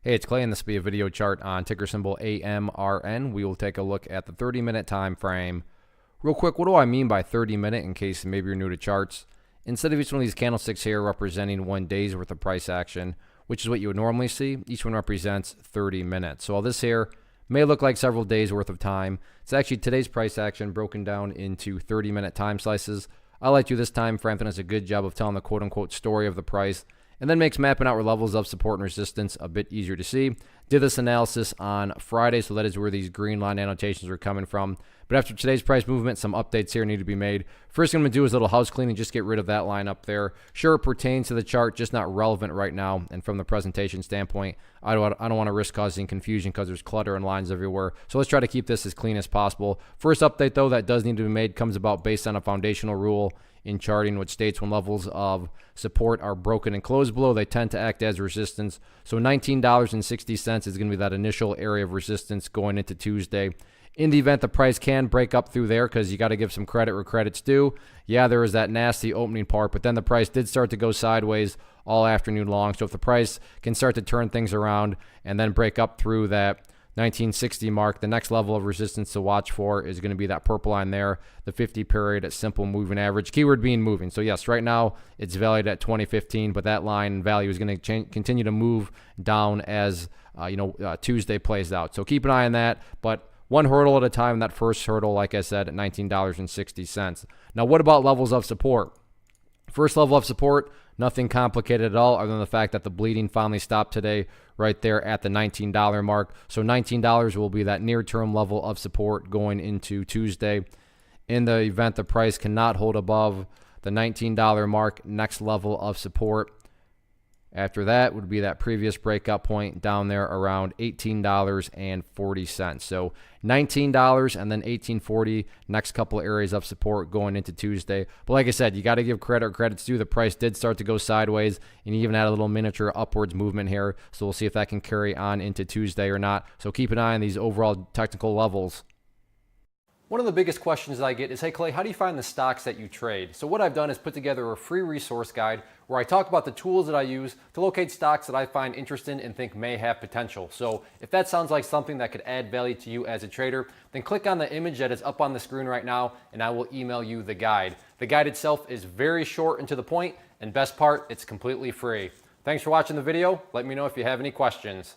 Hey, it's Clay, and this will be a video chart on ticker symbol AMRN. We will take a look at the 30-minute time frame. Real quick, what do I mean by 30-minute in case maybe you're new to charts? Instead of each one of these candlesticks here representing 1 day's worth of price action, which is what you would normally see, each one represents 30 minutes. So all this here may look like several days worth of time. It's actually today's price action broken down into 30-minute time slices. I like to this time frame that does a good job of telling the quote-unquote story of the price, and then makes mapping out where levels of support and resistance a bit easier to see. Did this analysis on Friday, so that is where these green line annotations are coming from. But after today's price movement, some updates here need to be made. First thing I'm going to do is a little house cleaning, just get rid of that line up there. Sure, it pertains to the chart, just not relevant right now. And from the presentation standpoint, I don't want to risk causing confusion because there's clutter and lines everywhere. So let's try to keep this as clean as possible. First update, though, that does need to be made comes about based on a foundational rule in charting, which states when levels of support are broken and closed below, they tend to act as resistance. So $19.60 is going to be that initial area of resistance going into Tuesday. In the event the price can break up through there, because you got to give some credit where credit's due. Yeah, there was that nasty opening part, but then the price did start to go sideways all afternoon long. So if the price can start to turn things around and then break up through that 1960 mark, the next level of resistance to watch for is going to be that purple line there, the 50 period simple moving average, keyword being moving. So yes, right now it's valued at 2015, but that line value is going to continue to move down as Tuesday plays out. So keep an eye on that, but one hurdle at a time. That first hurdle, like I said, at $19.60. Now, what about levels of support? First level of support, nothing complicated at all other than the fact that the bleeding finally stopped today right there at the $19 mark. So $19 will be that near-term level of support going into Tuesday. In the event the price cannot hold above the $19 mark, next level of support after that would be that previous breakout point down there around $18.40. So $19 and then $18.40, next couple areas of support going into Tuesday. But like I said, you got to give credit where credit's due. The price did start to go sideways and even had a little miniature upwards movement here. So we'll see if that can carry on into Tuesday or not. So keep an eye on these overall technical levels. One of the biggest questions I get is, hey Clay, how do you find the stocks that you trade? So what I've done is put together a free resource guide where I talk about the tools that I use to locate stocks that I find interesting and think may have potential. So if that sounds like something that could add value to you as a trader, then click on the image that is up on the screen right now and I will email you the guide. The guide itself is very short and to the point, and best part, it's completely free. Thanks for watching the video. Let me know if you have any questions.